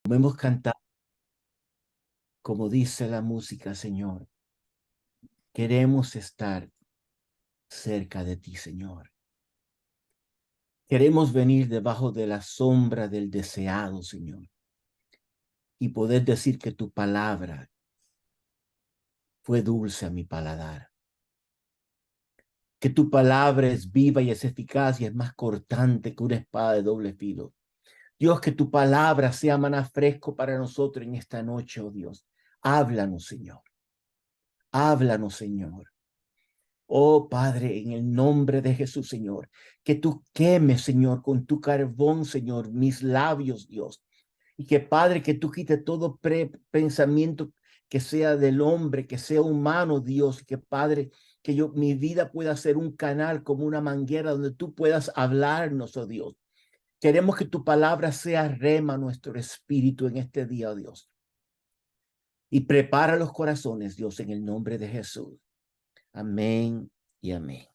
Como hemos cantado, como dice la música, Señor, queremos estar cerca de ti, Señor. Queremos venir debajo de la sombra del deseado, Señor, y poder decir que tu palabra fue dulce a mi paladar, que tu palabra es viva y es eficaz y es más cortante que una espada de doble filo. Dios, que tu palabra sea maná fresco para nosotros en esta noche, oh Dios. Háblanos, Señor. Háblanos, Señor. Oh Padre, en el nombre de Jesús, Señor, que tú quemes, Señor, con tu carbón, Señor, mis labios, Dios. Y que Padre, que tú quites todo pensamiento que sea del hombre, que sea humano, Dios. Y que Padre, que mi vida pueda ser un canal como una manguera donde tú puedas hablarnos, oh Dios. Queremos que tu palabra sea rema nuestro espíritu en este día, oh Dios. Y prepara los corazones, Dios, en el nombre de Jesús. Amén y amén.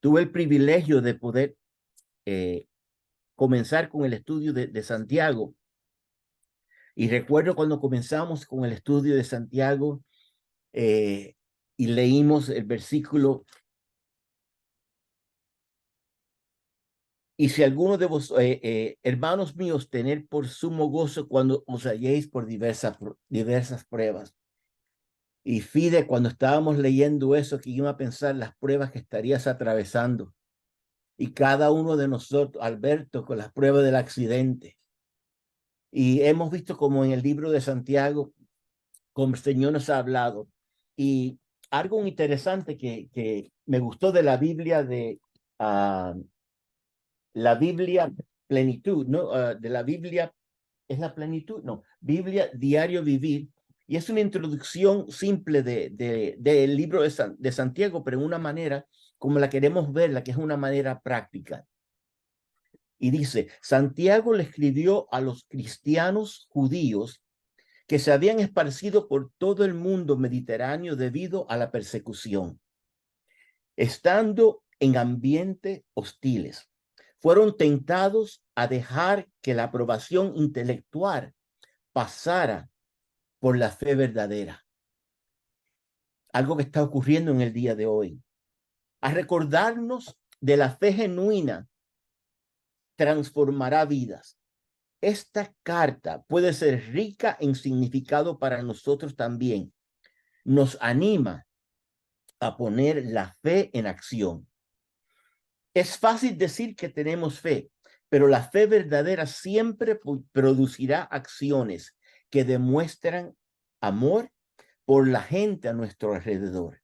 Tuve el privilegio de poder comenzar con el estudio de Santiago. Y recuerdo cuando comenzamos con el estudio de Santiago eh, y leímos el versículo. Y si alguno de vos, hermanos míos, tener por sumo gozo cuando os halléis por diversas pruebas. Y Fide, cuando estábamos leyendo eso, que iba a pensar las pruebas que estarías atravesando. Y cada uno de nosotros, Alberto, con las pruebas del accidente. Y hemos visto como en el libro de Santiago, como el Señor nos ha hablado. Y algo interesante que me gustó de la Biblia, de la Biblia Plenitud, ¿no? De la Biblia, ¿es la plenitud? No, Biblia Diario Vivir. Y es una introducción simple del libro de Santiago, pero en una manera como la queremos verla, que es una manera práctica. Y dice, Santiago le escribió a los cristianos judíos que se habían esparcido por todo el mundo mediterráneo debido a la persecución, estando en ambientes hostiles. Fueron tentados a dejar que la aprobación intelectual pasara por la fe verdadera. Algo que está ocurriendo en el día de hoy. A recordarnos de la fe genuina transformará vidas. Esta carta puede ser rica en significado para nosotros también. Nos anima a poner la fe en acción. Es fácil decir que tenemos fe, pero la fe verdadera siempre producirá acciones que demuestran amor por la gente a nuestro alrededor.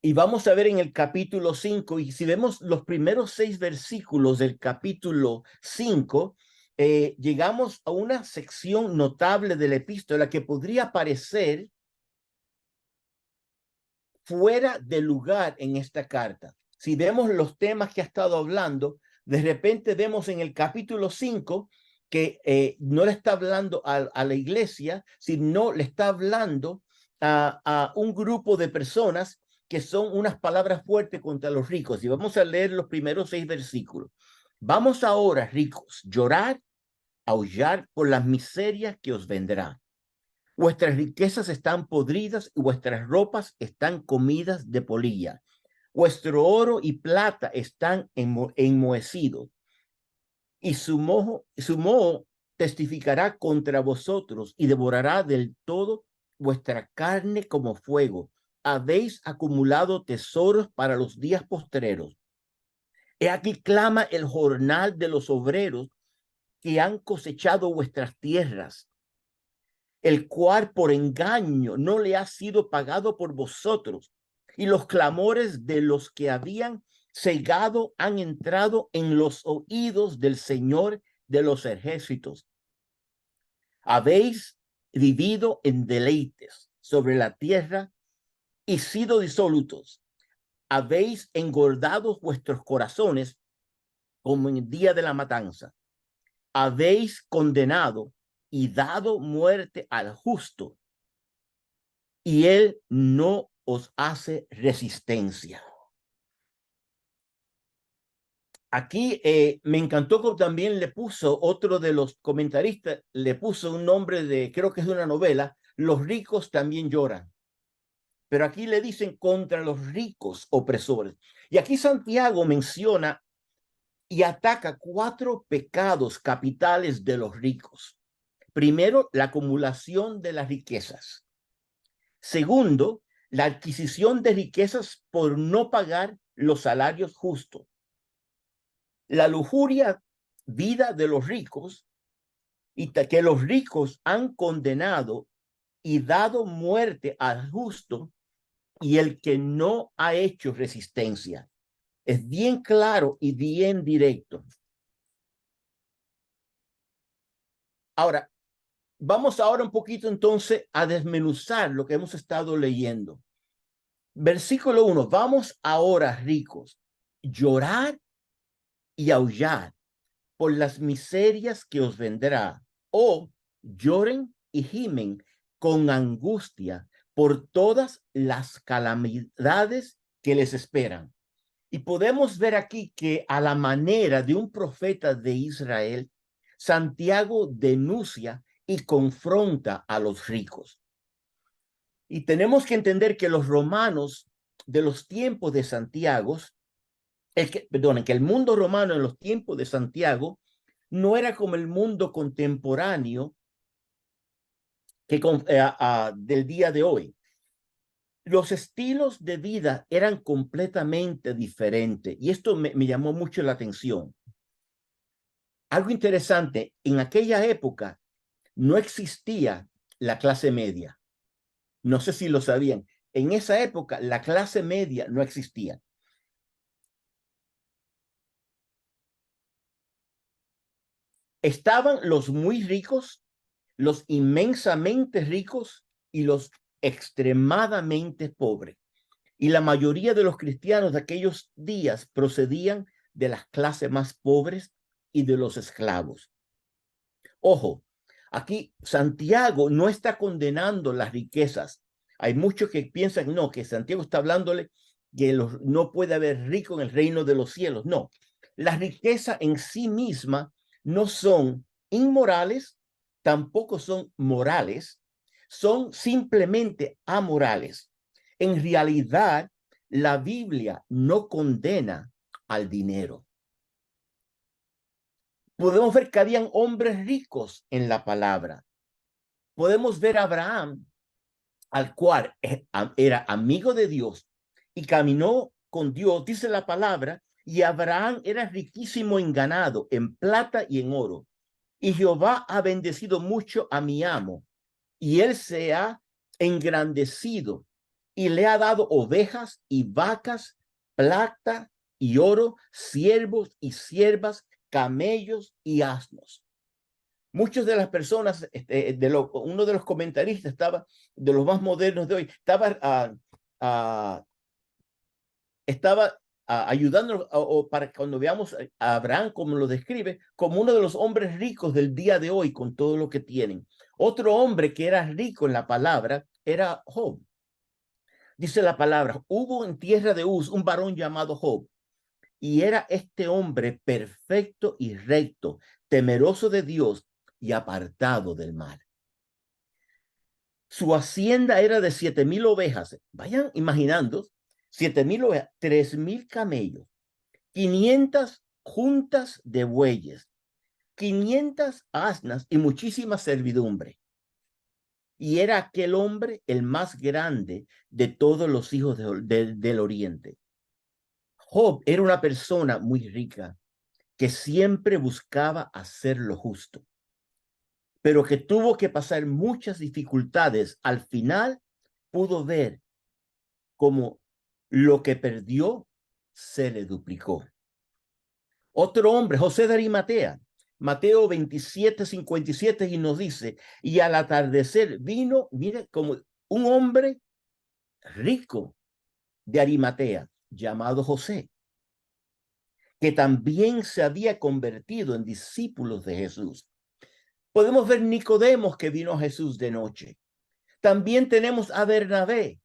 Y vamos a ver en el capítulo 5, y si vemos los primeros 6 versículos del capítulo 5, llegamos a una sección notable de la epístola que podría parecer fuera de lugar en esta carta. Si vemos los temas que ha estado hablando, de repente vemos en el capítulo 5 que no le está hablando a la iglesia, sino le está hablando a un grupo de personas que son unas palabras fuertes contra los ricos. Y vamos a leer los primeros 6 versículos. Vamos ahora, ricos, llorar, aullar por las miserias que os vendrán. Vuestras riquezas están podridas y vuestras ropas están comidas de polilla. Vuestro oro y plata están enmohecidos, y su moho testificará contra vosotros y devorará del todo vuestra carne como fuego. Habéis acumulado tesoros para los días postreros. He aquí clama el jornal de los obreros que han cosechado vuestras tierras, el cual por engaño no le ha sido pagado por vosotros, y los clamores de los que habían cegado han entrado en los oídos del Señor de los ejércitos. Habéis vivido en deleites sobre la tierra y sido disolutos. Habéis engordado vuestros corazones como en el día de la matanza. Habéis condenado y dado muerte al justo, y él no os hace resistencia. Aquí me encantó que también le puso, otro de los comentaristas, le puso un nombre de, creo que es de una novela, Los ricos también lloran. Pero aquí le dicen contra los ricos opresores. Y aquí Santiago menciona y ataca 4 pecados capitales de los ricos. Primero, la acumulación de las riquezas. Segundo, la adquisición de riquezas por no pagar los salarios justos. La lujuria vida de los ricos y que los ricos han condenado y dado muerte al justo y el que no ha hecho resistencia. Es bien claro y bien directo. Ahora, vamos ahora un poquito entonces a desmenuzar lo que hemos estado leyendo. Versículo 1, vamos ahora ricos, llorar y aullar por las miserias que os vendrá, o lloren y gimen con angustia por todas las calamidades que les esperan. Y podemos ver aquí que a la manera de un profeta de Israel, Santiago denuncia y confronta a los ricos. Y tenemos que entender que los romanos de los tiempos de Santiago, que el mundo romano en los tiempos de Santiago no era como el mundo contemporáneo del día de hoy. Los estilos de vida eran completamente diferentes y esto me llamó mucho la atención. Algo interesante, en aquella época no existía la clase media. No sé si lo sabían. En esa época la clase media no existía. Estaban los muy ricos, los inmensamente ricos y los extremadamente pobres. Y la mayoría de los cristianos de aquellos días procedían de las clases más pobres y de los esclavos. Ojo, aquí Santiago no está condenando las riquezas. Hay muchos que piensan, no, que Santiago está hablándole que no puede haber rico en el reino de los cielos. No, las riquezas en sí misma no son inmorales, tampoco son morales, son simplemente amorales. En realidad, la Biblia no condena al dinero. Podemos ver que habían hombres ricos en la palabra. Podemos ver a Abraham, al cual era amigo de Dios y caminó con Dios, dice la palabra, y Abraham era riquísimo en ganado, en plata y en oro. Y Jehová ha bendecido mucho a mi amo, y él se ha engrandecido y le ha dado ovejas y vacas, plata y oro, siervos y siervas, camellos y asnos. Muchas de las personas, uno de los comentaristas estaba, de los más modernos de hoy, estaba ayudando para cuando veamos a Abraham como lo describe, como uno de los hombres ricos del día de hoy con todo lo que tienen. Otro hombre que era rico en la palabra era Job. Dice la palabra, hubo en tierra de Uz un varón llamado Job, y era este hombre perfecto y recto, temeroso de Dios y apartado del mal. Su hacienda era de 7,000 ovejas. Vayan imaginando, 7,000 ovejas, 3,000 camellos, 500 juntas de bueyes, 500 asnas y muchísima servidumbre. Y era aquel hombre el más grande de todos los hijos del oriente. Job era una persona muy rica que siempre buscaba hacer lo justo, pero que tuvo que pasar muchas dificultades. Al final pudo ver cómo lo que perdió se le duplicó. Otro hombre, José de Arimatea, Mateo 27:57, y nos dice, y al atardecer vino, mire, como un hombre rico de Arimatea, llamado José, que también se había convertido en discípulos de Jesús. Podemos ver Nicodemos, que vino a Jesús de noche. También tenemos a Bernabé.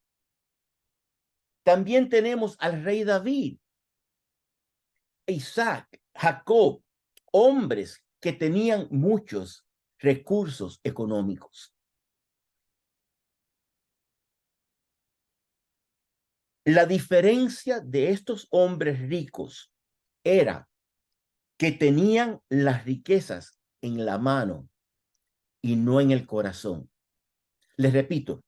También tenemos al rey David. Isaac, Jacob, hombres que tenían muchos recursos económicos. La diferencia de estos hombres ricos era que tenían las riquezas en la mano y no en el corazón. Les repito,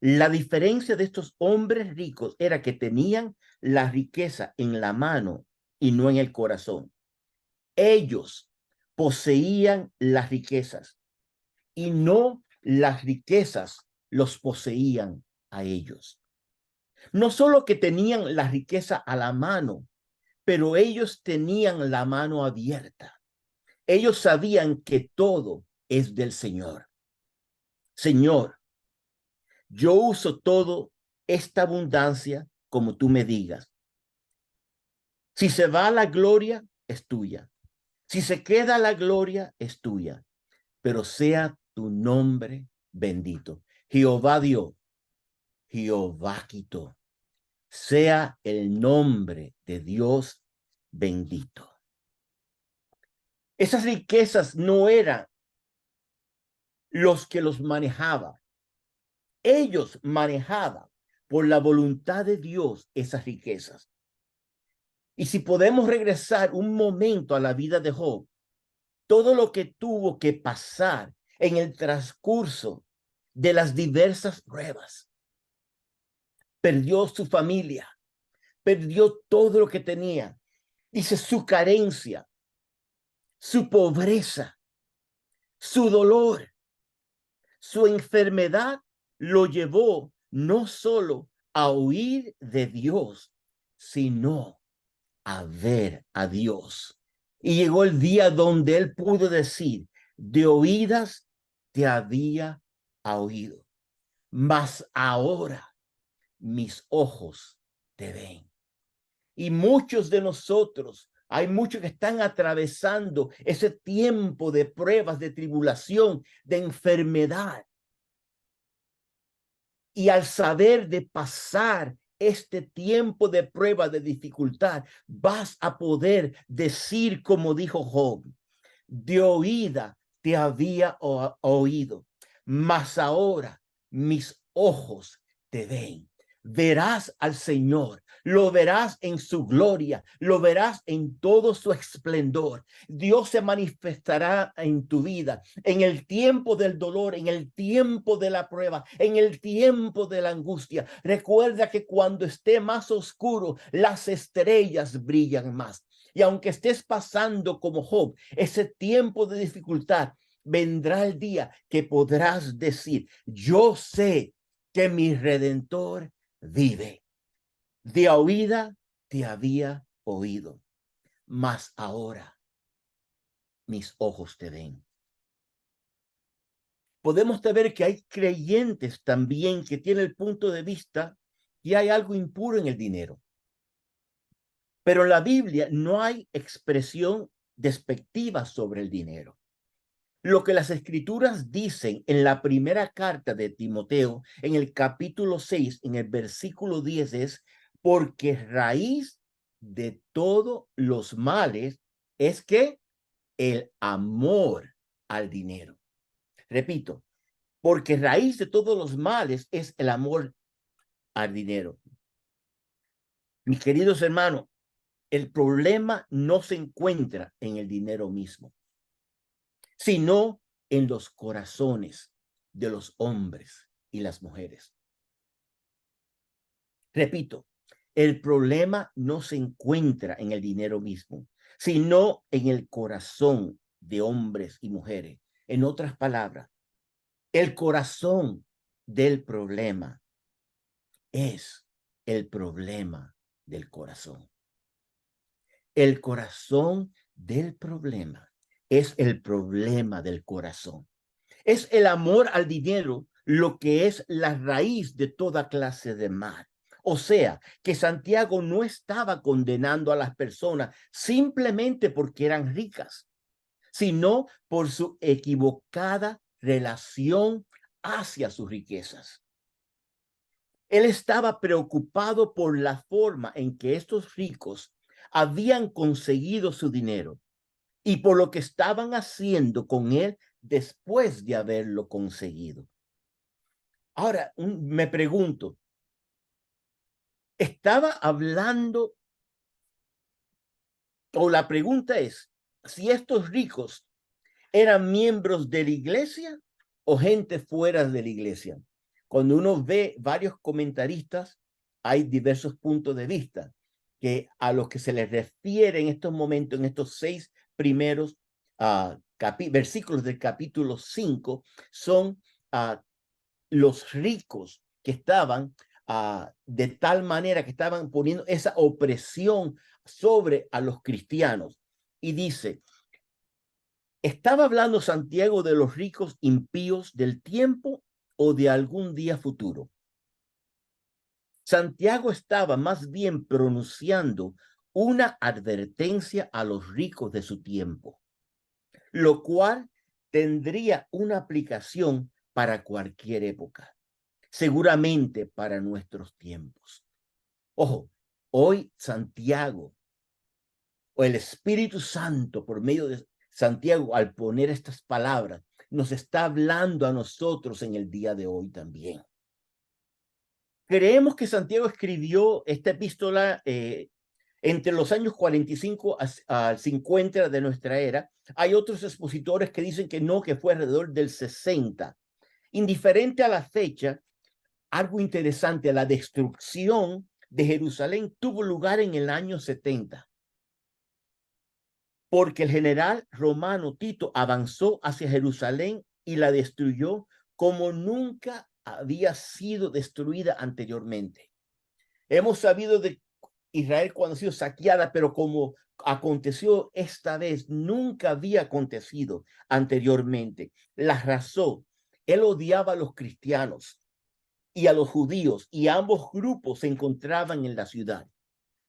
la diferencia de estos hombres ricos era que tenían la riqueza en la mano y no en el corazón. Ellos poseían las riquezas y no las riquezas los poseían a ellos. No solo que tenían la riqueza a la mano, pero ellos tenían la mano abierta. Ellos sabían que todo es del Señor. Señor, yo uso todo esta abundancia como tú me digas. Si se va la gloria, es tuya. Si se queda la gloria, es tuya. Pero sea tu nombre bendito. Jehová dio, Jehová quitó. Sea el nombre de Dios bendito. Esas riquezas no eran los que los manejaban. Ellos manejaban por la voluntad de Dios esas riquezas. Y si podemos regresar un momento a la vida de Job, todo lo que tuvo que pasar en el transcurso de las diversas pruebas. Perdió su familia, perdió todo lo que tenía. Dice su carencia, su pobreza, su dolor, su enfermedad lo llevó no solo a huir de Dios, sino a ver a Dios. Y llegó el día donde él pudo decir, de oídas te había oído, mas ahora mis ojos te ven. Y muchos de nosotros, hay muchos que están atravesando ese tiempo de pruebas, de tribulación, de enfermedad. Y al saber de pasar este tiempo de prueba, de dificultad, vas a poder decir como dijo Job, de oída te había oído, mas ahora mis ojos te ven. Verás al Señor, lo verás en su gloria, lo verás en todo su esplendor. Dios se manifestará en tu vida, en el tiempo del dolor, en el tiempo de la prueba, en el tiempo de la angustia. Recuerda que cuando esté más oscuro, las estrellas brillan más. Y aunque estés pasando como Job, ese tiempo de dificultad, vendrá el día que podrás decir, yo sé que mi Redentor vive. De oída te había oído, mas ahora mis ojos te ven. Podemos ver que hay creyentes también que tienen el punto de vista que hay algo impuro en el dinero. Pero en la Biblia no hay expresión despectiva sobre el dinero. Lo que las escrituras dicen en la primera carta de Timoteo, en el capítulo 6, en el versículo 10 es, porque raíz de todos los males es que el amor al dinero. Repito, porque raíz de todos los males es el amor al dinero. Mis queridos hermanos, el problema no se encuentra en el dinero mismo, sino en los corazones de los hombres y las mujeres. Repito, el problema no se encuentra en el dinero mismo, sino en el corazón de hombres y mujeres. En otras palabras, el corazón del problema es el problema del corazón. El corazón del problema es el problema del corazón. Es el amor al dinero lo que es la raíz de toda clase de mal. O sea, que Santiago no estaba condenando a las personas simplemente porque eran ricas, sino por su equivocada relación hacia sus riquezas. Él estaba preocupado por la forma en que estos ricos habían conseguido su dinero y por lo que estaban haciendo con él después de haberlo conseguido. Ahora, me pregunto, ¿estaba hablando? O la pregunta es, si estos ricos eran miembros de la iglesia o gente fuera de la iglesia. Cuando uno ve varios comentaristas, hay diversos puntos de vista que a los que se les refiere en estos momentos, en estos 6 primeros versículos del capítulo 5, son los ricos que estaban de tal manera que estaban poniendo esa opresión sobre a los cristianos. Y dice, ¿estaba hablando Santiago de los ricos impíos del tiempo o de algún día futuro? Santiago estaba más bien pronunciando una advertencia a los ricos de su tiempo, lo cual tendría una aplicación para cualquier época, seguramente para nuestros tiempos. Ojo, hoy Santiago o el Espíritu Santo por medio de Santiago, al poner estas palabras, nos está hablando a nosotros en el día de hoy también. Creemos que Santiago escribió esta epístola entre los años 45 al 50 de nuestra era. Hay otros expositores que dicen que no, que fue alrededor del 60. Indiferente a la fecha, algo interesante, la destrucción de Jerusalén tuvo lugar en el año 70. Porque el general romano Tito avanzó hacia Jerusalén y la destruyó como nunca había sido destruida anteriormente. Hemos sabido de Israel cuando ha sido saqueada, pero como aconteció esta vez, nunca había acontecido anteriormente. La razón, él odiaba a los cristianos y a los judíos, y ambos grupos se encontraban en la ciudad.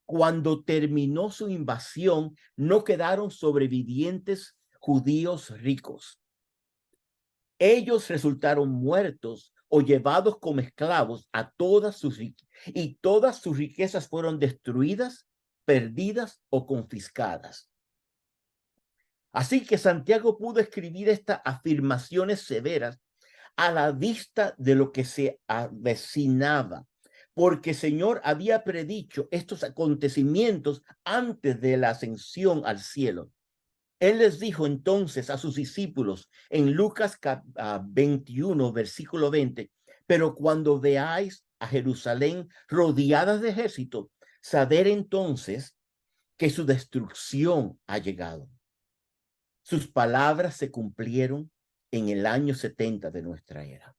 Cuando terminó su invasión, no quedaron sobrevivientes judíos ricos. Ellos resultaron muertos o llevados como esclavos a todas sus riquezas fueron destruidas, perdidas o confiscadas. Así que Santiago pudo escribir estas afirmaciones severas a la vista de lo que se avecinaba, porque el Señor había predicho estos acontecimientos antes de la ascensión al cielo. Él les dijo entonces a sus discípulos en Lucas 21, versículo 20, pero cuando veáis a Jerusalén rodeada de ejército, saber entonces que su destrucción ha llegado. Sus palabras se cumplieron en el año 70 de nuestra era.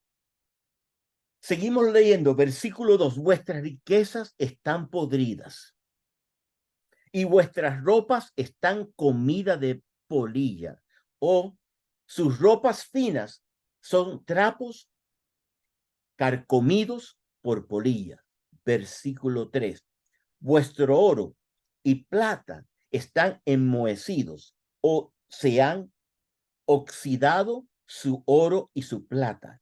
Seguimos leyendo, versículo 2, vuestras riquezas están podridas y vuestras ropas están comidas de polilla, o sus ropas finas son trapos carcomidos por polilla. Versículo 3, vuestro oro y plata están enmohecidos o se han oxidado su oro y su plata,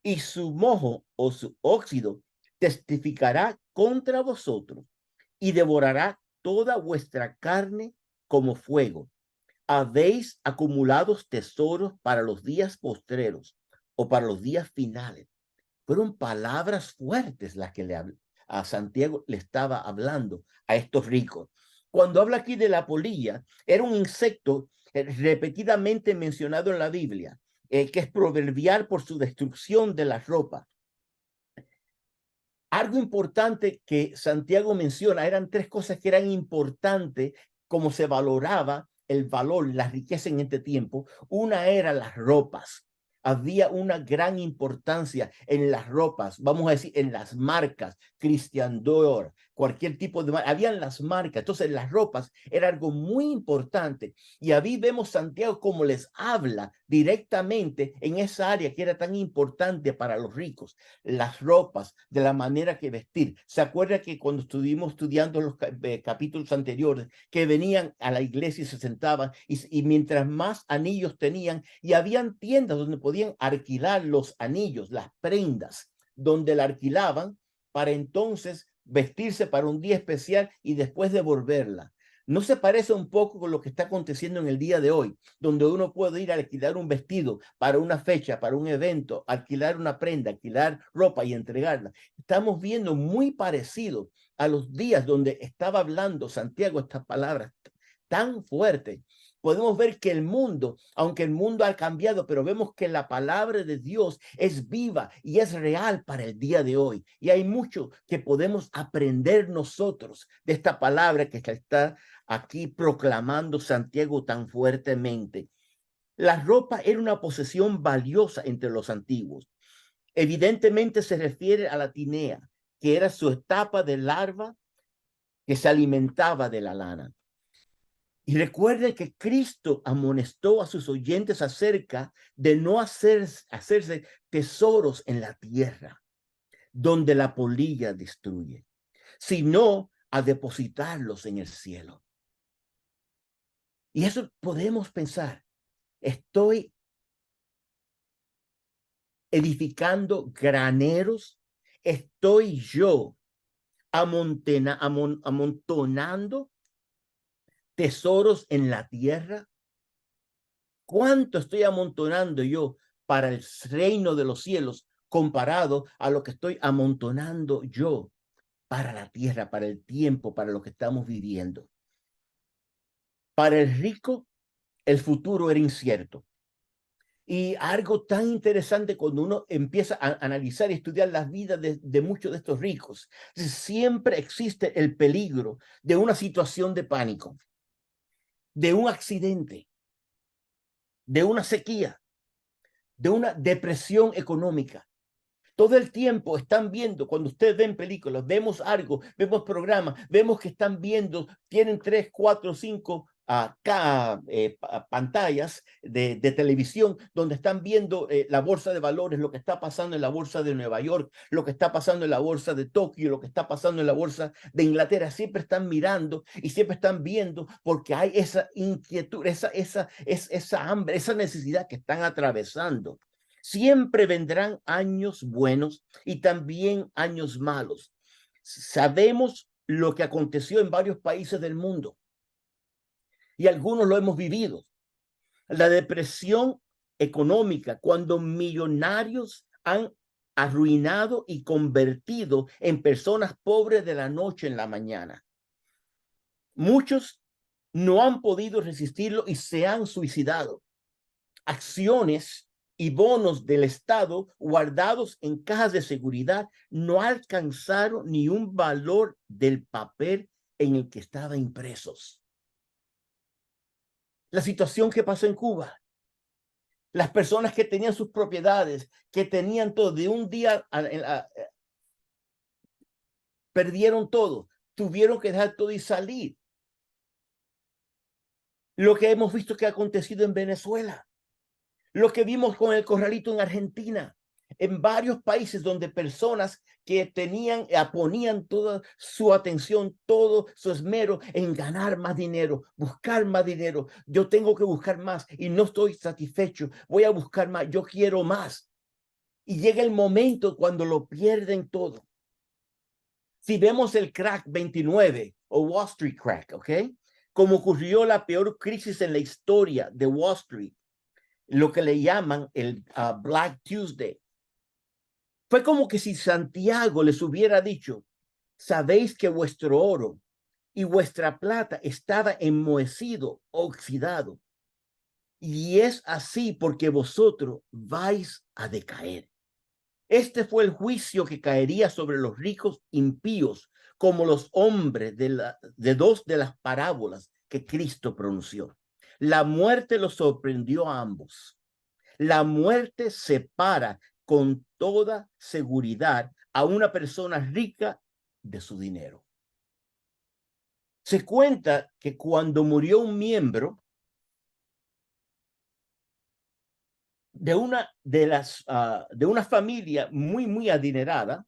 y su mojo o su óxido testificará contra vosotros y devorará toda vuestra carne como fuego. Habéis acumulado tesoros para los días postreros o para los días finales. Fueron palabras fuertes las que a Santiago le estaba hablando a estos ricos. Cuando habla aquí de la polilla, era un insecto repetidamente mencionado en la Biblia, que es proverbial por su destrucción de la ropa. Algo importante que Santiago menciona, eran 3 cosas que eran importantes, como se valoraba el valor, la riqueza en este tiempo. Una era las ropas. Había una gran importancia en las ropas, vamos a decir, en las marcas, Christian Dior, cualquier tipo de marca, habían las marcas. Entonces las ropas era algo muy importante. Y ahí vemos Santiago como les habla directamente en esa área que era tan importante para los ricos, las ropas, de la manera que vestir. ¿Se acuerda que cuando estuvimos estudiando los capítulos anteriores, que venían a la iglesia y se sentaban y mientras más anillos tenían, y habían tiendas donde podían alquilar los anillos, las prendas, donde la alquilaban para entonces vestirse para un día especial y después devolverla? ¿No se parece un poco con lo que está aconteciendo en el día de hoy, donde uno puede ir a alquilar un vestido para una fecha, para un evento, alquilar una prenda, alquilar ropa y entregarla? Estamos viendo muy parecido a los días donde estaba hablando Santiago estas palabras tan fuertes. Podemos ver que el mundo, aunque el mundo ha cambiado, pero vemos que la palabra de Dios es viva y es real para el día de hoy. Y hay mucho que podemos aprender nosotros de esta palabra que está aquí proclamando Santiago tan fuertemente. La ropa era una posesión valiosa entre los antiguos. Evidentemente se refiere a la tinea, que era su etapa de larva que se alimentaba de la lana. Y recuerden que Cristo amonestó a sus oyentes acerca de no hacerse tesoros en la tierra, donde la polilla destruye, sino a depositarlos en el cielo. Y eso podemos pensar, estoy edificando graneros, estoy yo amontonando tesoros en la tierra. ¿Cuánto estoy amontonando yo para el reino de los cielos comparado a lo que estoy amontonando yo para la tierra, para el tiempo, para lo que estamos viviendo? Para el rico, el futuro era incierto. Y algo tan interesante cuando uno empieza a analizar y estudiar las vidas de muchos de estos ricos, siempre existe el peligro de una situación de pánico, de un accidente, de una sequía, de una depresión económica. Todo el tiempo están viendo, cuando ustedes ven películas, vemos algo, vemos programas, vemos que están viendo, tienen 3, 4, 5 pantallas de televisión donde están viendo la bolsa de valores, lo que está pasando en la bolsa de Nueva York, lo que está pasando en la bolsa de Tokio, lo que está pasando en la bolsa de Inglaterra. Siempre están mirando y siempre están viendo porque hay esa inquietud, esa hambre, esa necesidad que están atravesando. Siempre vendrán años buenos y también años malos. Sabemos lo que aconteció en varios países del mundo y algunos lo hemos vivido. La depresión económica, cuando millonarios han arruinado y convertido en personas pobres de la noche en la mañana. Muchos no han podido resistirlo y se han suicidado. Acciones y bonos del Estado guardados en cajas de seguridad no alcanzaron ni un valor del papel en el que estaban impresos. La situación que pasó en Cuba, las personas que tenían sus propiedades, que tenían todo, de un día perdieron todo, tuvieron que dejar todo y salir. Lo que hemos visto que ha acontecido en Venezuela, lo que vimos con el corralito en Argentina, en varios países donde personas que ponían toda su atención, todo su esmero en ganar más dinero, buscar más dinero. Yo tengo que buscar más y no estoy satisfecho. Voy a buscar más. Yo quiero más. Y llega el momento cuando lo pierden todo. Si vemos el crack 29 o Wall Street crack, ¿ok? Como ocurrió la peor crisis en la historia de Wall Street, lo que le llaman el Black Tuesday. Fue como que si Santiago les hubiera dicho, sabéis que vuestro oro y vuestra plata estaba enmohecido, oxidado. Y es así porque vosotros vais a decaer. Este fue el juicio que caería sobre los ricos impíos, como los hombres de dos de las parábolas que Cristo pronunció. La muerte los sorprendió a ambos. La muerte separa con toda seguridad a una persona rica de su dinero. Se cuenta que cuando murió un miembro de una familia muy adinerada,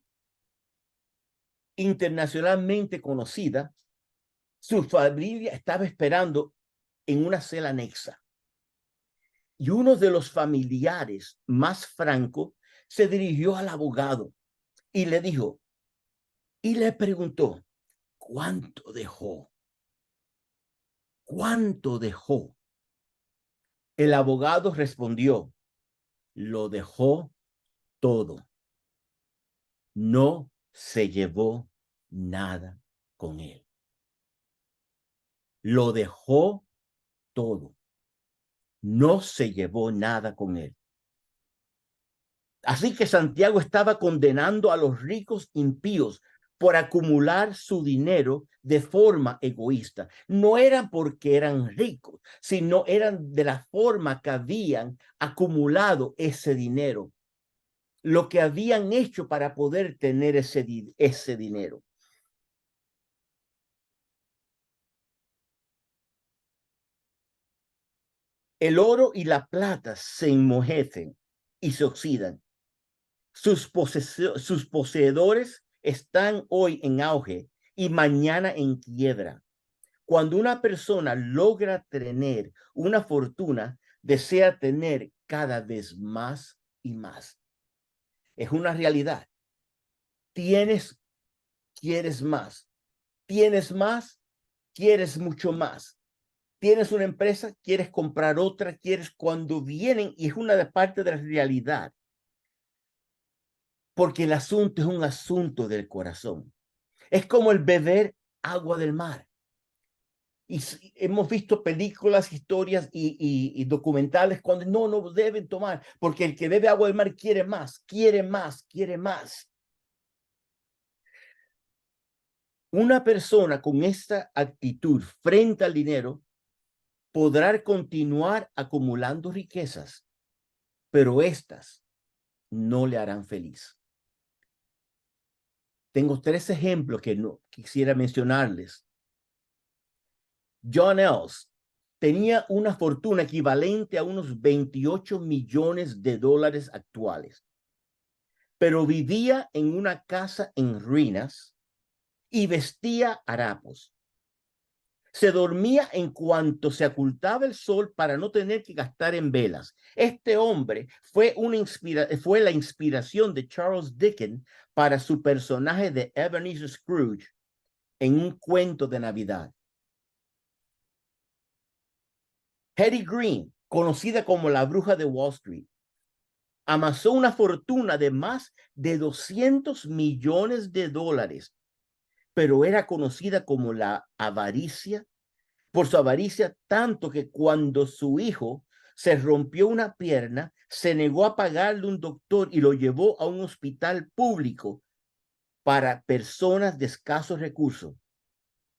internacionalmente conocida, su familia estaba esperando en una celda anexa. Y uno de los familiares más franco se dirigió al abogado y le dijo, y le preguntó, ¿cuánto dejó? ¿cuánto dejó? El abogado respondió, lo dejó todo. No se llevó nada con él. Lo dejó todo. No se llevó nada con él. Así que Santiago estaba condenando a los ricos impíos por acumular su dinero de forma egoísta. No eran porque eran ricos, sino eran de la forma que habían acumulado ese dinero, lo que habían hecho para poder tener ese dinero. El oro y la plata se enmojecen y se oxidan. Sus poseedores están hoy en auge y mañana en quiebra. Cuando una persona logra tener una fortuna, desea tener cada vez más y más. Es una realidad. Quieres más. Tienes más, quieres mucho más. Tienes una empresa, quieres comprar otra, quieres cuando vienen, y es una parte de la realidad. Porque el asunto es un asunto del corazón. Es como el beber agua del mar. Y hemos visto películas, historias y documentales cuando no deben tomar, porque el que bebe agua del mar quiere más, quiere más, quiere más. Una persona con esta actitud frente al dinero podrá continuar acumulando riquezas, pero estas no le harán feliz. Tengo 3 ejemplos que no quisiera mencionarles. John Ells tenía una fortuna equivalente a unos 28 millones de dólares actuales, pero vivía en una casa en ruinas y vestía harapos. Se dormía en cuanto se ocultaba el sol para no tener que gastar en velas. Este hombre fue la inspiración de Charles Dickens para su personaje de Ebenezer Scrooge en un cuento de Navidad. Hetty Green, conocida como la bruja de Wall Street, amasó una fortuna de más de 200 millones de dólares, pero era conocida como por su avaricia, tanto que cuando su hijo se rompió una pierna, se negó a pagarle un doctor y lo llevó a un hospital público para personas de escasos recursos.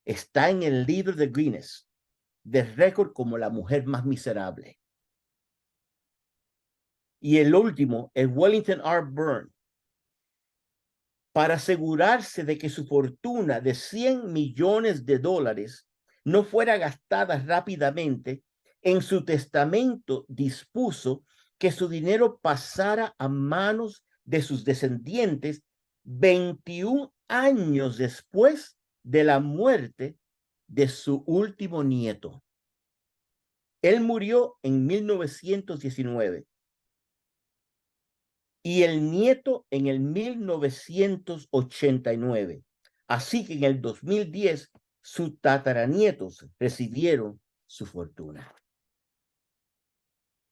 Está en el libro de Guinness de récord como la mujer más miserable. Y el último es Wellington R. Burns. Para asegurarse de que su fortuna de 100 millones de dólares no fuera gastada rápidamente, en su testamento dispuso que su dinero pasara a manos de sus descendientes 21 años después de la muerte de su último nieto. Él murió en 1919 y el nieto en el 1989. Así que en el 2010 sus tataranietos recibieron su fortuna.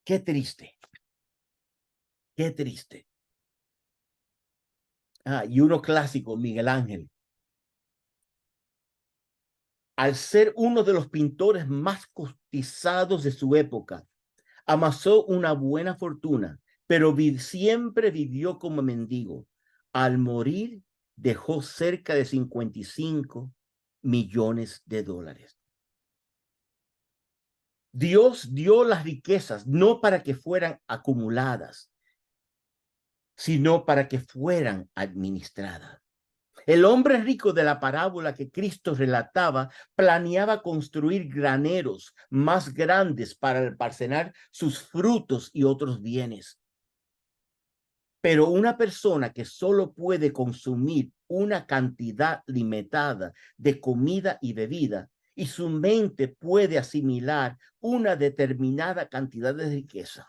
Qué triste. Qué triste. Y uno clásico, Miguel Ángel. Al ser uno de los pintores más cotizados de su época, amasó una buena fortuna, pero siempre vivió como mendigo. Al morir, dejó cerca de 55 millones de dólares. Dios dio las riquezas no para que fueran acumuladas, sino para que fueran administradas. El hombre rico de la parábola que Cristo relataba planeaba construir graneros más grandes para almacenar sus frutos y otros bienes. Pero una persona que solo puede consumir una cantidad limitada de comida y bebida, y su mente puede asimilar una determinada cantidad de riqueza,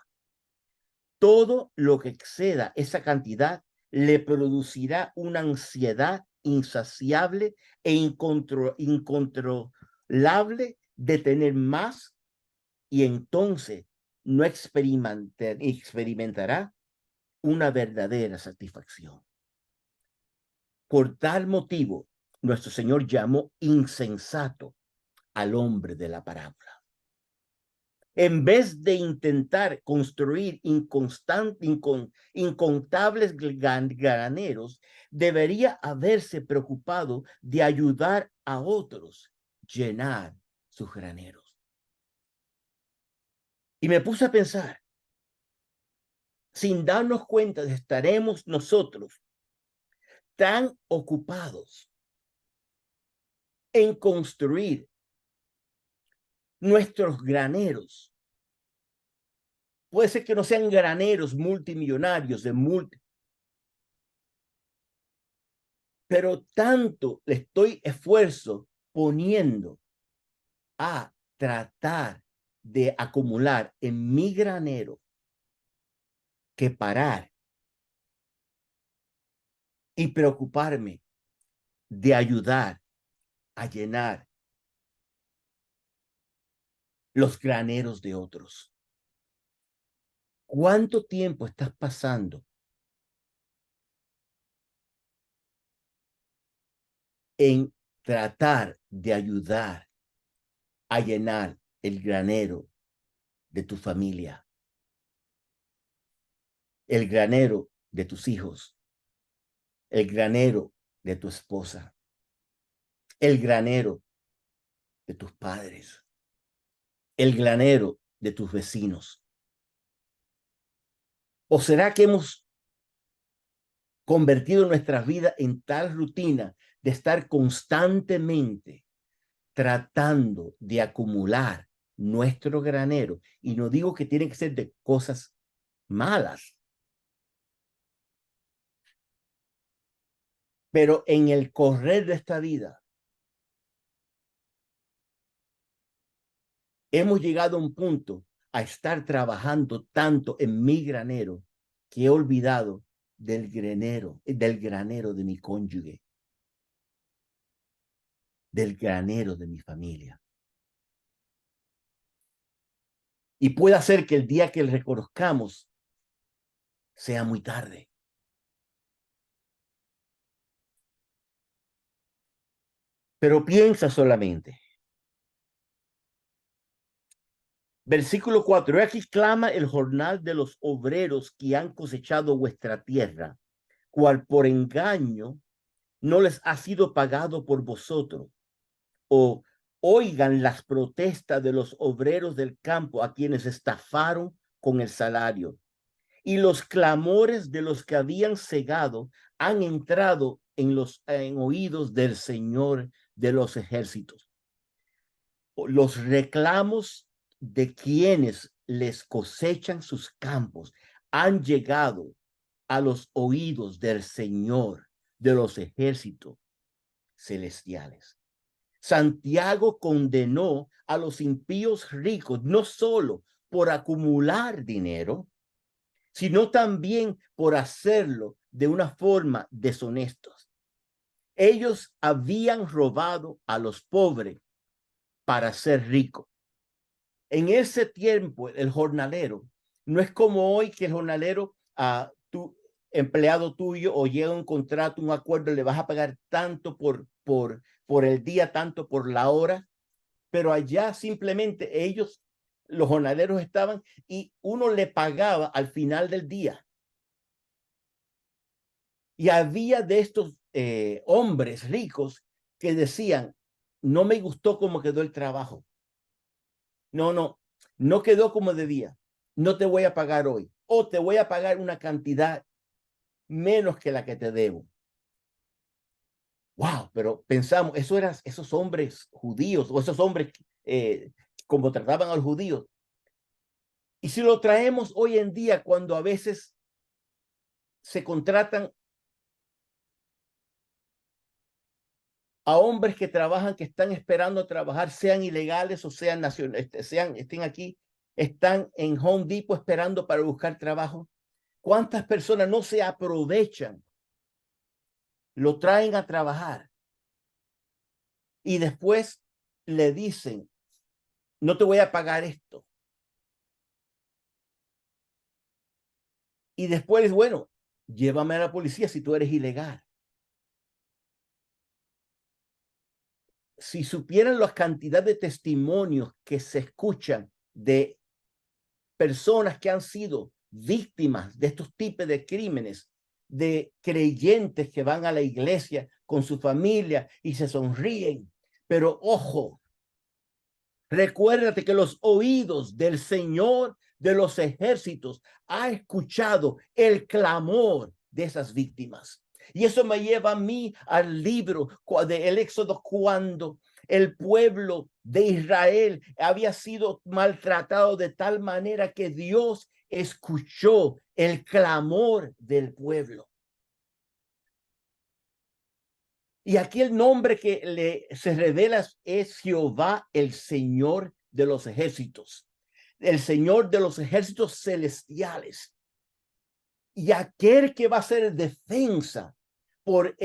todo lo que exceda esa cantidad le producirá una ansiedad insaciable e incontrolable de tener más y entonces no experimentará una verdadera satisfacción. Por tal motivo, nuestro Señor llamó insensato al hombre de la parábola. En vez de intentar construir incontables graneros, debería haberse preocupado de ayudar a otros llenar sus graneros. Y me puse a pensar, sin darnos cuenta, estaremos nosotros tan ocupados en construir nuestros graneros. Puede ser que no sean graneros multimillonarios pero tanto le estoy esfuerzo poniendo a tratar de acumular en mi granero que parar y preocuparme de ayudar a llenar los graneros de otros. ¿Cuánto tiempo estás pasando en tratar de ayudar a llenar el granero de tu familia, el granero de tus hijos, el granero de tu esposa, el granero de tus padres, el granero de tus vecinos? ¿O será que hemos convertido nuestras vidas en tal rutina de estar constantemente tratando de acumular nuestro granero? Y no digo que tienen que ser de cosas malas, pero en el correr de esta vida hemos llegado a un punto a estar trabajando tanto en mi granero que he olvidado del granero de mi cónyuge, del granero de mi familia. Y puede ser que el día que le reconozcamos sea muy tarde. Pero piensa solamente. Versículo 4. Aquí clama el jornal de los obreros que han cosechado vuestra tierra, cual por engaño no les ha sido pagado por vosotros. O oigan las protestas de los obreros del campo a quienes estafaron con el salario. Y los clamores de los que habían cegado han entrado en oídos del Señor de los ejércitos. Los reclamos de quienes les cosechan sus campos han llegado a los oídos del Señor de los ejércitos celestiales. Santiago condenó a los impíos ricos no solo por acumular dinero, sino también por hacerlo de una forma deshonesta. Ellos habían robado a los pobres para ser ricos. En ese tiempo, el jornalero no es como hoy, que el jornalero, tu empleado tuyo, o llega un contrato, un acuerdo, le vas a pagar tanto por el día, tanto por la hora. Pero allá simplemente ellos, los jornaleros, estaban y uno le pagaba al final del día. Y había de estos hombres ricos que decían: no me gustó cómo quedó el trabajo. No quedó como debía. No te voy a pagar hoy. O te voy a pagar una cantidad menos que la que te debo. Wow, pero pensamos, esos hombres judíos, o esos hombres como trataban a los judíos. Y si lo traemos hoy en día, cuando a veces se contratan a hombres que trabajan, que están esperando trabajar, sean ilegales o sean nacionales, estén aquí, están en Home Depot esperando para buscar trabajo. ¿Cuántas personas no se aprovechan? Lo traen a trabajar y después le dicen: no te voy a pagar esto. Y después, bueno, llévame a la policía si tú eres ilegal. Si supieran la cantidad de testimonios que se escuchan de personas que han sido víctimas de estos tipos de crímenes, de creyentes que van a la iglesia con su familia y se sonríen. Pero ojo, recuérdate que los oídos del Señor de los ejércitos ha escuchado el clamor de esas víctimas. Y eso me lleva a mí al libro del Éxodo, cuando el pueblo de Israel había sido maltratado de tal manera que Dios escuchó el clamor del pueblo. Y aquí el nombre que se revela es Jehová, el Señor de los ejércitos, el Señor de los ejércitos celestiales. Y aquel que va a ser defensa por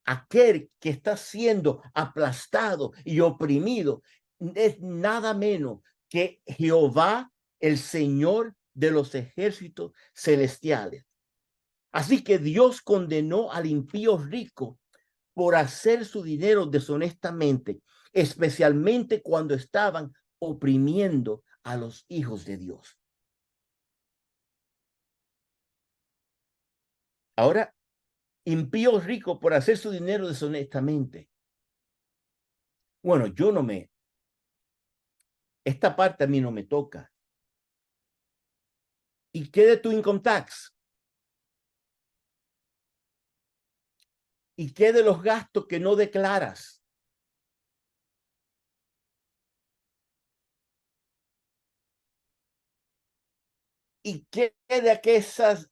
aquel que está siendo aplastado y oprimido es nada menos que Jehová, el Señor de los ejércitos celestiales. Así que Dios condenó al impío rico por hacer su dinero deshonestamente, especialmente cuando estaban oprimiendo a los hijos de Dios. Ahora, impío rico por hacer su dinero deshonestamente. Bueno, esta parte a mí no me toca. ¿Y qué de tu income tax? ¿Y qué de los gastos que no declaras? ¿Y qué de aquellas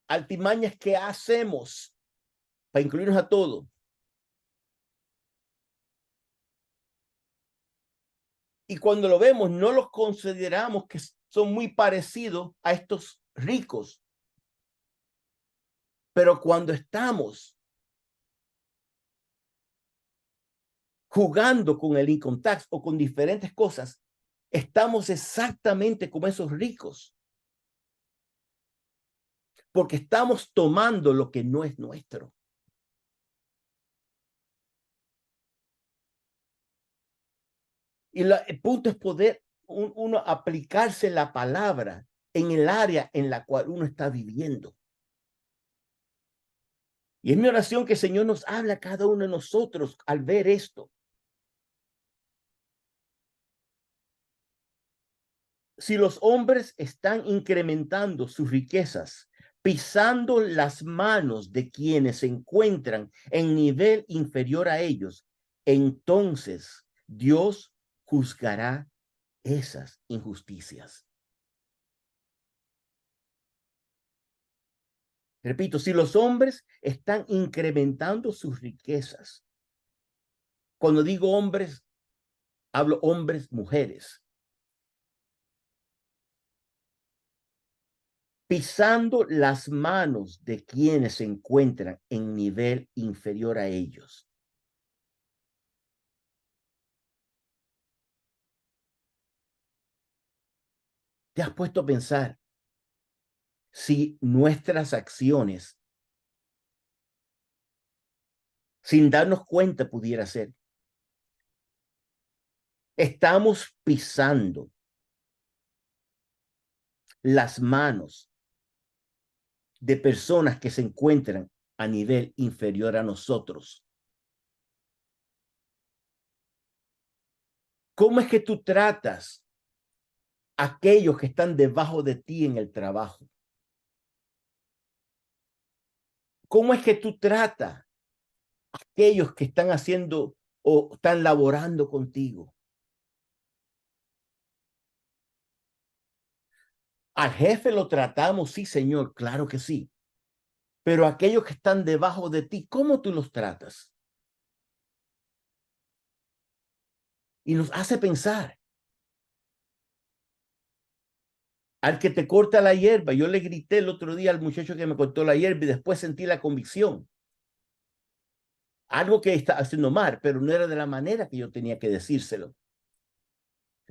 altimañas que hacemos para incluirnos a todos? Y cuando lo vemos, no los consideramos que son muy parecidos a estos ricos. Pero cuando estamos jugando con el income tax o con diferentes cosas, estamos exactamente como esos ricos. Porque estamos tomando lo que no es nuestro. Y el punto es poder uno aplicarse la palabra en el área en la cual uno está viviendo. Y es mi oración que el Señor nos hable a cada uno de nosotros al ver esto. Si los hombres están incrementando sus riquezas, pisando las manos de quienes se encuentran en nivel inferior a ellos, entonces Dios juzgará esas injusticias. Repito, si los hombres están incrementando sus riquezas, cuando digo hombres, hablo hombres, mujeres, pisando las manos de quienes se encuentran en nivel inferior a ellos. ¿Te has puesto a pensar si nuestras acciones, sin darnos cuenta, pudiera ser, estamos pisando las manos de personas que se encuentran a nivel inferior a nosotros? ¿Cómo es que tú tratas a aquellos que están debajo de ti en el trabajo? ¿Cómo es que tú tratas a aquellos que están haciendo o están laborando contigo? Al jefe lo tratamos, sí, señor, claro que sí. Pero aquellos que están debajo de ti, ¿cómo tú los tratas? Y nos hace pensar. Al que te corta la hierba, yo le grité el otro día al muchacho que me cortó la hierba y después sentí la convicción. Algo que está haciendo mal, pero no era de la manera que yo tenía que decírselo.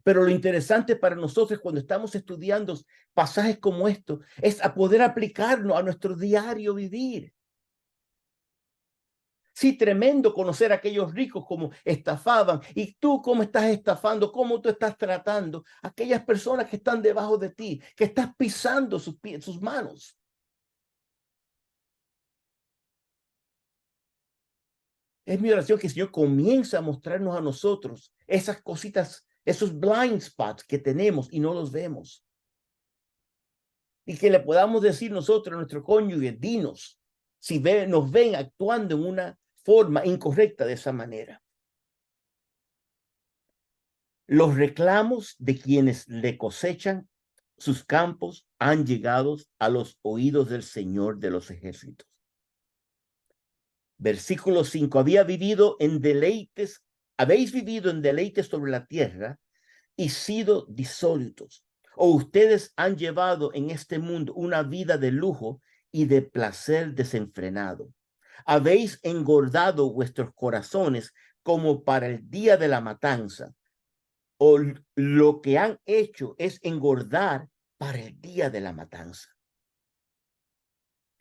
Pero lo interesante para nosotros cuando estamos estudiando pasajes como estos es a poder aplicarnos a nuestro diario vivir. Sí, tremendo conocer a aquellos ricos como estafaban. Y tú cómo estás estafando, cómo tú estás tratando a aquellas personas que están debajo de ti, que estás pisando sus pies, sus manos. Es mi oración que el Señor comience a mostrarnos a nosotros esas cositas, esos blind spots que tenemos y no los vemos. Y que le podamos decir nosotros a nuestro cónyuge, dinos si nos ven actuando en una forma incorrecta de esa manera. Los reclamos de quienes le cosechan sus campos han llegado a los oídos del Señor de los ejércitos. Versículo 5. Habéis vivido en deleites sobre la tierra y sido disólitos. O ustedes han llevado en este mundo una vida de lujo y de placer desenfrenado. Habéis engordado vuestros corazones como para el día de la matanza. O lo que han hecho es engordar para el día de la matanza.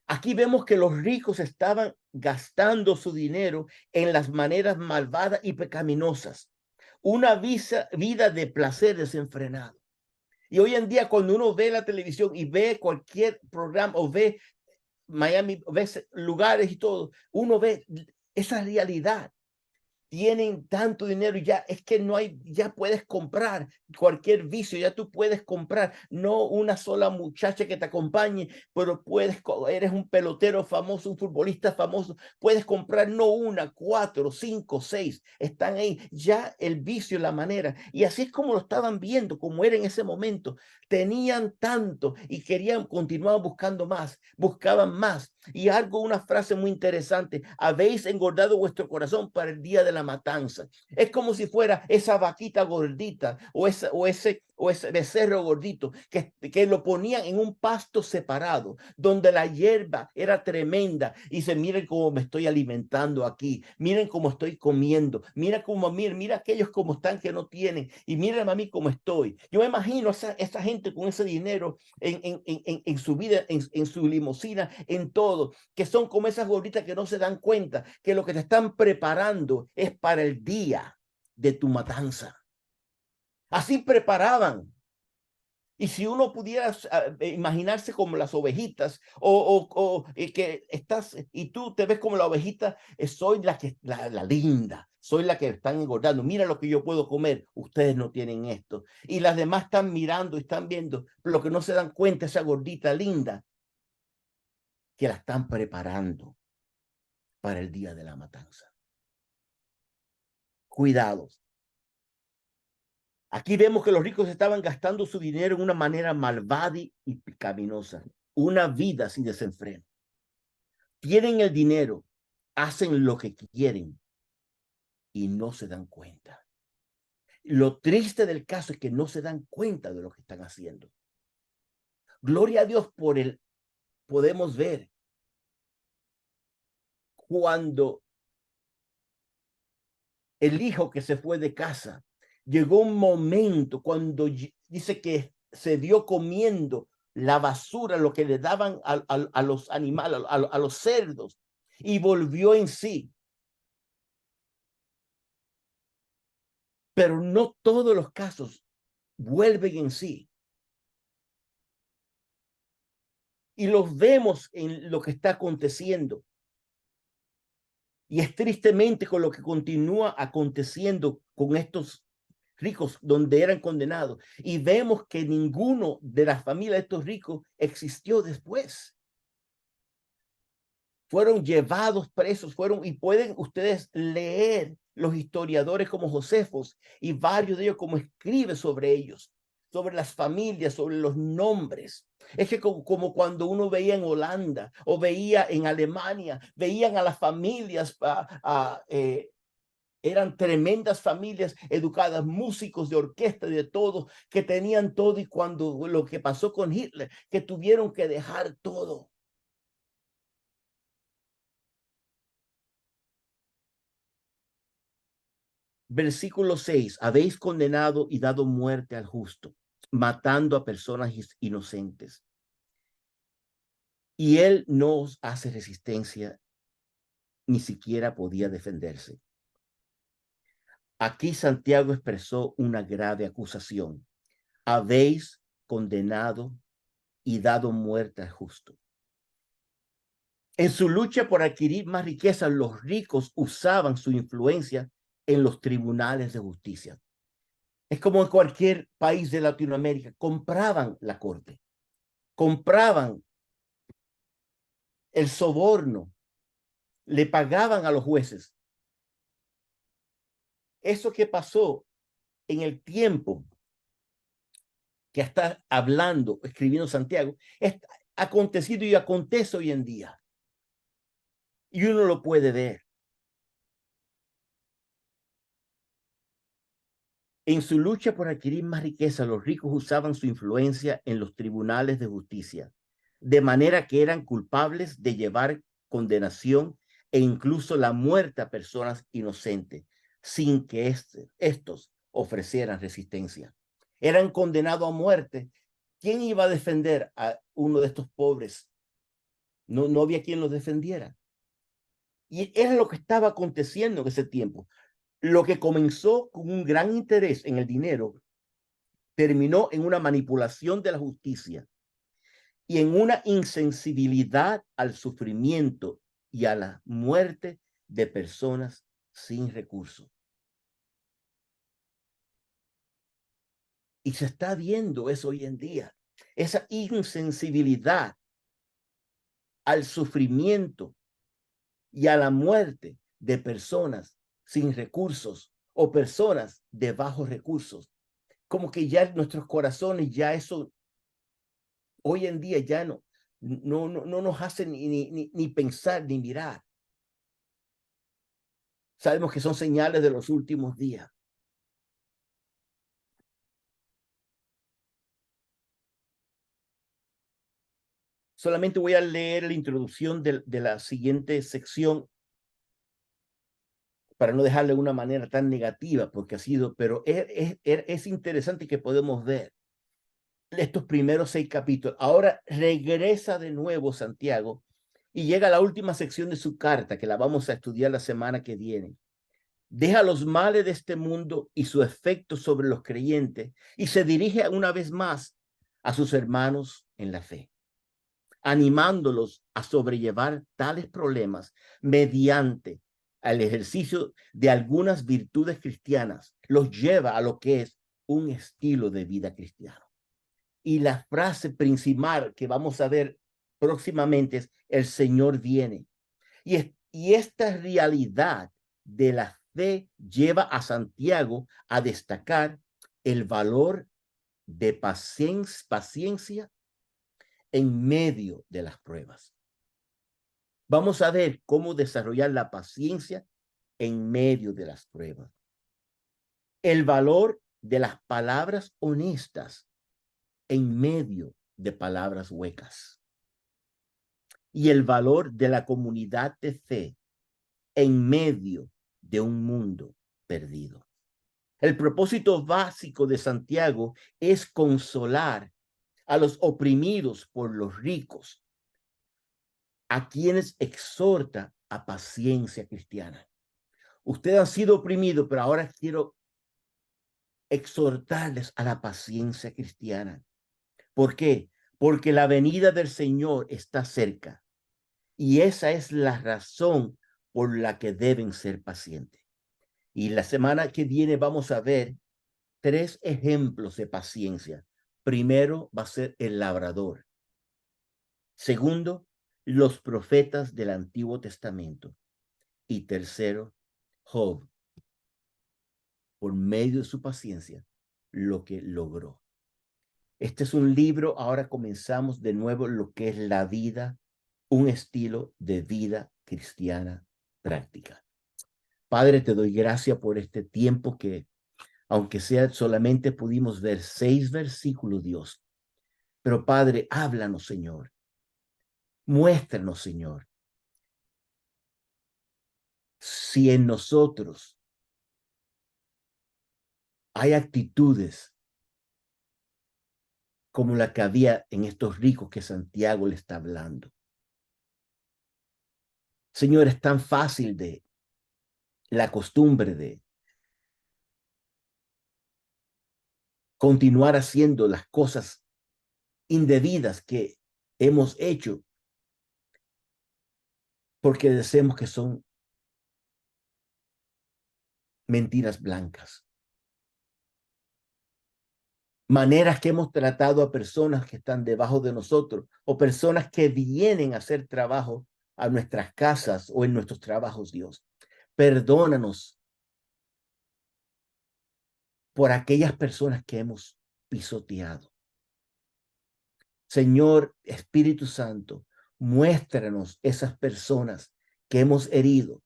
Aquí vemos que los ricos estaban gastando su dinero en las maneras malvadas y pecaminosas. Una vida de placer desenfrenado. Y hoy en día cuando uno ve la televisión y ve cualquier programa o ve Miami, ve lugares y todo, uno ve esa realidad. Tienen tanto dinero y ya es que no hay, ya puedes comprar cualquier vicio, ya tú puedes comprar, no una sola muchacha que te acompañe, pero eres un pelotero famoso, un futbolista famoso, puedes comprar no una, 4, 5, 6, están ahí, ya el vicio, la manera, y así es como lo estaban viendo, como era en ese momento, tenían tanto y querían, continuaban buscando más, buscaban más, y una frase muy interesante, habéis engordado vuestro corazón para el día de la matanza. Es como si fuera esa vaquita gordita o ese becerro gordito que lo ponían en un pasto separado, donde la hierba era tremenda y dice, miren cómo me estoy alimentando aquí, miren cómo estoy comiendo, mira aquellos como están que no tienen y miren a mí cómo estoy. Yo me imagino esa gente con ese dinero en su vida, en su limusina, en todo, que son como esas gorditas que no se dan cuenta que lo que te están preparando es para el día de tu matanza. Así preparaban. Y si uno pudiera imaginarse como las ovejitas que estás y tú te ves como la ovejita, soy la linda, soy la que están engordando, mira lo que yo puedo comer, ustedes no tienen esto. Y las demás están mirando y están viendo, pero lo que no se dan cuenta, esa gordita linda, que la están preparando para el día de la matanza. Cuidados. Aquí vemos que los ricos estaban gastando su dinero en una manera malvada y pecaminosa, una vida sin desenfreno. Tienen el dinero, hacen lo que quieren y no se dan cuenta. Lo triste del caso es que no se dan cuenta de lo que están haciendo. Gloria a Dios podemos ver cuando el hijo que se fue de casa, llegó un momento cuando dice que se vio comiendo la basura, lo que le daban a los animales, a los cerdos, y volvió en sí. Pero no todos los casos vuelven en sí. Y los vemos en lo que está aconteciendo. Y es tristemente con lo que continúa aconteciendo con estos ricos donde eran condenados. Y vemos que ninguno de las familias de estos ricos existió después. Fueron llevados presos, y pueden ustedes leer los historiadores como Josefos y varios de ellos como escribe sobre ellos, sobre las familias, sobre los nombres. Es que como cuando uno veía en Holanda o veía en Alemania, veían a las familias, eran tremendas familias educadas, músicos de orquesta, de todo, que tenían todo, y cuando lo que pasó con Hitler, que tuvieron que dejar todo. Versículo 6. Habéis condenado y dado muerte al justo, matando a personas inocentes. Y él no os hace resistencia, ni siquiera podía defenderse. Aquí Santiago expresó una grave acusación. Habéis condenado y dado muerte al justo. En su lucha por adquirir más riqueza, los ricos usaban su influencia en los tribunales de justicia. Es como en cualquier país de Latinoamérica, compraban la corte, compraban el soborno, le pagaban a los jueces. Eso que pasó en el tiempo que está hablando, escribiendo Santiago, es acontecido y acontece hoy en día. Y uno lo puede ver. En su lucha por adquirir más riqueza, los ricos usaban su influencia en los tribunales de justicia, de manera que eran culpables de llevar condenación e incluso la muerte a personas inocentes, sin que estos ofrecieran resistencia. Eran condenados a muerte. ¿Quién iba a defender a uno de estos pobres? No había quien los defendiera. Y era lo que estaba aconteciendo en ese tiempo. Lo que comenzó con un gran interés en el dinero terminó en una manipulación de la justicia y en una insensibilidad al sufrimiento y a la muerte de personas sin recursos. Y se está viendo eso hoy en día, esa insensibilidad al sufrimiento y a la muerte de personas sin recursos o personas de bajos recursos. Como que ya nuestros corazones, ya eso hoy en día ya no nos hace ni pensar ni mirar. Sabemos que son señales de los últimos días. Solamente voy a leer la introducción de la siguiente sección para no dejarle de una manera tan negativa, porque ha sido, pero es interesante que podemos ver estos primeros 6 capítulos. Ahora regresa de nuevo Santiago y llega a la última sección de su carta, que la vamos a estudiar la semana que viene. Deja los males de este mundo y su efecto sobre los creyentes y se dirige una vez más a sus hermanos en la fe, animándolos a sobrellevar tales problemas mediante el ejercicio de algunas virtudes cristianas. Los lleva a lo que es un estilo de vida cristiano. Y la frase principal que vamos a ver próximamente es: el Señor viene. Y esta realidad de la fe lleva a Santiago a destacar el valor de paciencia en medio de las pruebas. Vamos a ver cómo desarrollar la paciencia en medio de las pruebas. El valor de las palabras honestas en medio de palabras huecas. Y el valor de la comunidad de fe en medio de un mundo perdido. El propósito básico de Santiago es consolar a los oprimidos por los ricos, a quienes exhorta a paciencia cristiana. Ustedes han sido oprimidos, pero ahora quiero exhortarles a la paciencia cristiana. ¿Por qué? Porque la venida del Señor está cerca y esa es la razón por la que deben ser pacientes. Y la semana que viene vamos a ver 3 ejemplos de paciencia. Primero va a ser el labrador. Segundo, los profetas del Antiguo Testamento. Y tercero, Job, por medio de su paciencia, lo que logró. Este es un libro, ahora comenzamos de nuevo lo que es la vida, un estilo de vida cristiana práctica. Padre, te doy gracias por este tiempo que, aunque sea solamente pudimos ver 6 versículos, Dios. Pero Padre, háblanos, Señor. Muéstranos, Señor, si en nosotros Hay actitudes como la que había en estos ricos que Santiago le está hablando. Señor, es tan fácil de la costumbre de continuar haciendo las cosas indebidas que hemos hecho porque decimos que son mentiras blancas. Maneras que hemos tratado a personas que están debajo de nosotros o personas que vienen a hacer trabajo a nuestras casas o en nuestros trabajos, Dios. Perdónanos por aquellas personas que hemos pisoteado. Señor Espíritu Santo, muéstranos esas personas que hemos herido.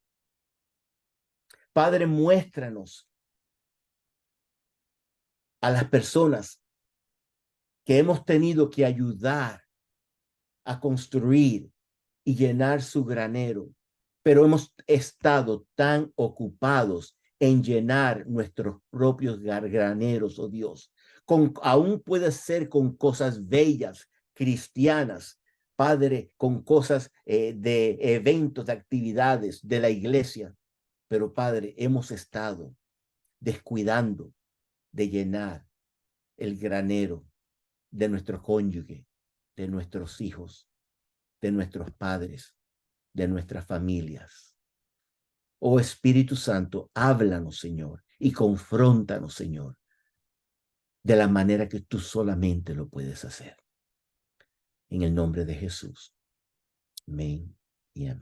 Padre, muéstranos a las personas que hemos tenido que ayudar a construir y llenar su granero, pero hemos estado tan ocupados en llenar nuestros propios graneros, oh Dios. Aún puede ser con cosas bellas, cristianas, Padre, con cosas de eventos, de actividades de la iglesia, pero Padre, hemos estado descuidando de llenar el granero de nuestro cónyuge, de nuestros hijos, de nuestros padres, de nuestras familias. Oh Espíritu Santo, háblanos, Señor, y confróntanos, Señor, de la manera que tú solamente lo puedes hacer. En el nombre de Jesús. Amén y amén.